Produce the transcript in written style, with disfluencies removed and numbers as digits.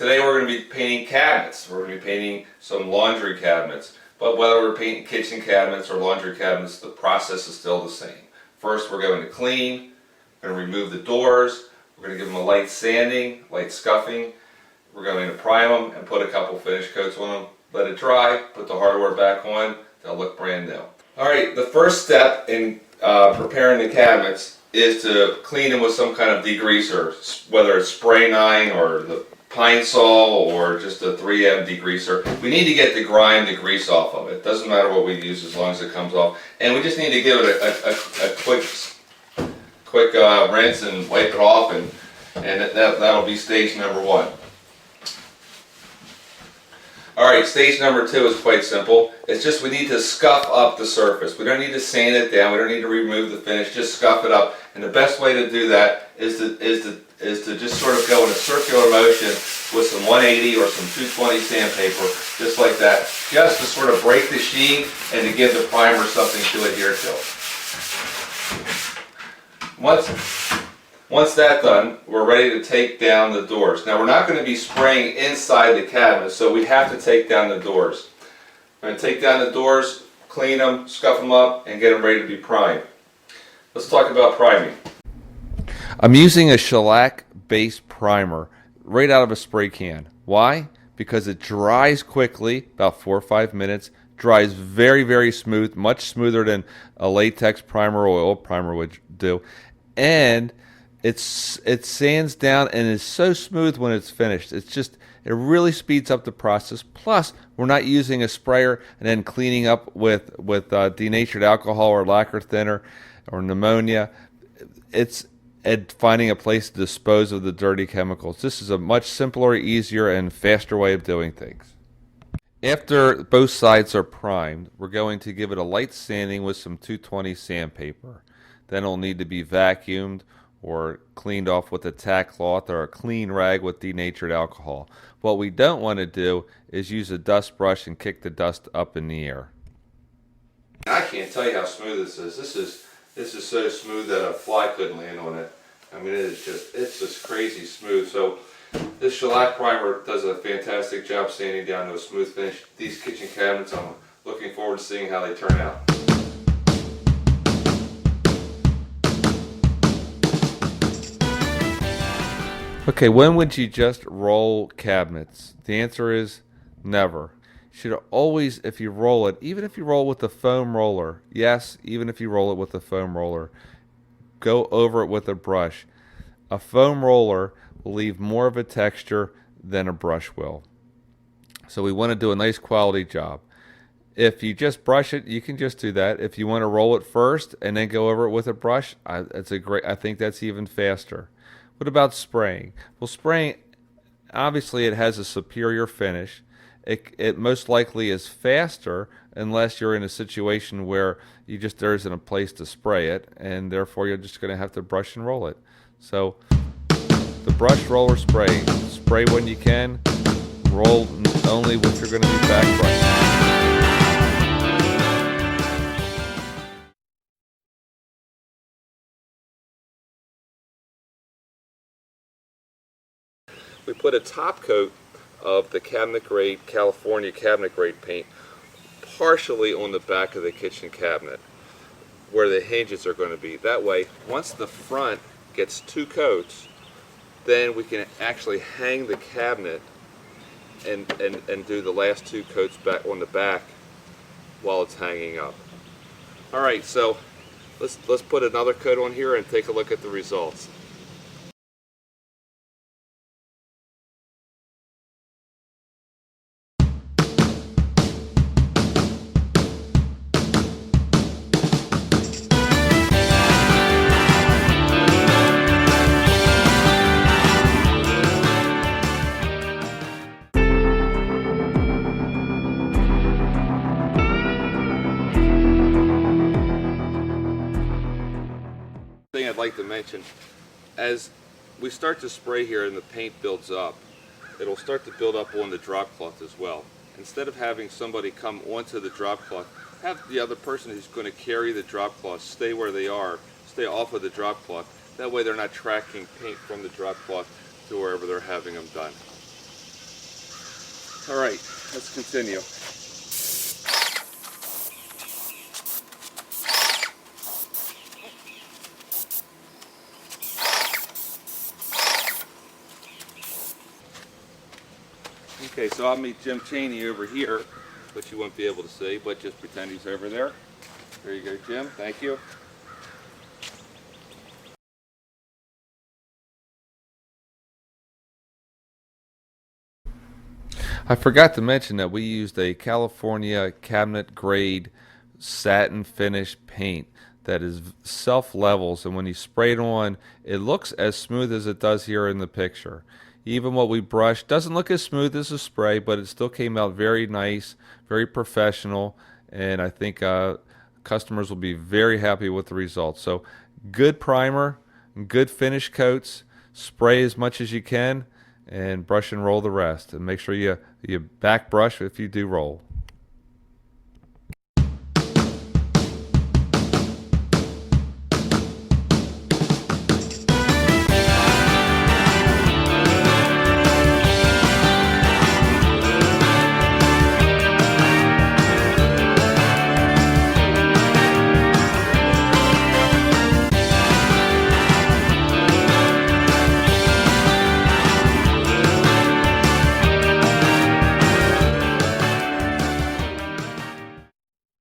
Today we're going to be painting cabinets. We're going to be painting some laundry cabinets. But whether we're painting kitchen cabinets or laundry cabinets, the process is still the same. First we're going to clean, we're going to remove the doors, we're going to give them a light sanding, light scuffing. We're going to prime them and put a couple finish coats on them. Let it dry, put the hardware back on, they'll look brand new. Alright, the first step in preparing the cabinets is to clean them with some kind of degreaser, whether it's Spray 9 or the Pine Sol or just a 3M degreaser. We need to get the grime, the grease off of it. Doesn't matter what we use as long as it comes off. And we just need to give it a quick rinse and wipe it off, and that'll be stage number 1. Alright, stage number 2 is quite simple. It's just we need to scuff up the surface. We don't need to sand it down, we don't need to remove the finish, just scuff it up. And the best way to do that is to just sort of go in a circular motion with some 180 or some 220 sandpaper, just like that, just to sort of break the sheen and to give the primer something to adhere to. Once that's done, we're ready to take down the doors. Now we're not going to be spraying inside the cabinet, so we have to take down the doors. We're going to take down the doors, clean them, scuff them up, and get them ready to be primed. Let's talk about priming. I'm using a shellac-based primer right out of a spray can. Why? Because it dries quickly, about 4 or 5 minutes, dries very, very smooth, much smoother than a latex primer or oil primer would do, and it sands down and is so smooth when it's finished. It really speeds up the process. Plus, we're not using a sprayer and then cleaning up with denatured alcohol or lacquer thinner or pneumonia. It's finding a place to dispose of the dirty chemicals. This is a much simpler, easier, and faster way of doing things. After both sides are primed, we're going to give it a light sanding with some 220 sandpaper. Then it'll need to be vacuumed or cleaned off with a tack cloth or a clean rag with denatured alcohol. What we don't want to do is use a dust brush and kick the dust up in the air. I can't tell you how smooth this is. This is so smooth that a fly couldn't land on it. I mean, it's just crazy smooth. So this shellac primer does a fantastic job sanding down to a smooth finish. These kitchen cabinets, I'm looking forward to seeing how they turn out. Okay, when would you just roll cabinets? The answer is never. You should always, if you roll it, even if you roll with a foam roller, yes, even if you roll it with a foam roller, go over it with a brush. A foam roller will leave more of a texture than a brush will. So we want to do a nice quality job. If you just brush it, you can just do that. If you want to roll it first and then go over it with a brush, I think that's even faster. What about spraying? Well, spraying, obviously it has a superior finish. It most likely is faster unless you're in a situation where there isn't a place to spray it, and therefore you're just going to have to brush and roll it. So the brush, roller, spray when you can, roll only if you're going to be back brushing. We put a top coat of the cabinet grade, California cabinet grade paint partially on the back of the kitchen cabinet where the hinges are going to be. That way, once the front gets 2 coats, then we can actually hang the cabinet and do the last 2 coats back on the back while it's hanging up. Alright, so let's put another coat on here and take a look at the results. I'd like to mention, as we start to spray here and the paint builds up, it'll start to build up on the drop cloth as well. Instead of having somebody come onto the drop cloth, have the other person who's going to carry the drop cloth stay where they are, stay off of the drop cloth. That way they're not tracking paint from the drop cloth to wherever they're having them done. All right, let's continue. Okay, so I'll meet Jim Chaney over here, which you won't be able to see, but just pretend he's over there. There you go, Jim. Thank you. I forgot to mention that we used a California cabinet grade satin finish paint that is self levels, and when you spray it on, it looks as smooth as it does here in the picture. Even what we brushed doesn't look as smooth as the spray, but it still came out very nice, very professional, and I think customers will be very happy with the results. So good primer, good finish coats, spray as much as you can, and brush and roll the rest. And make sure you back brush if you do roll.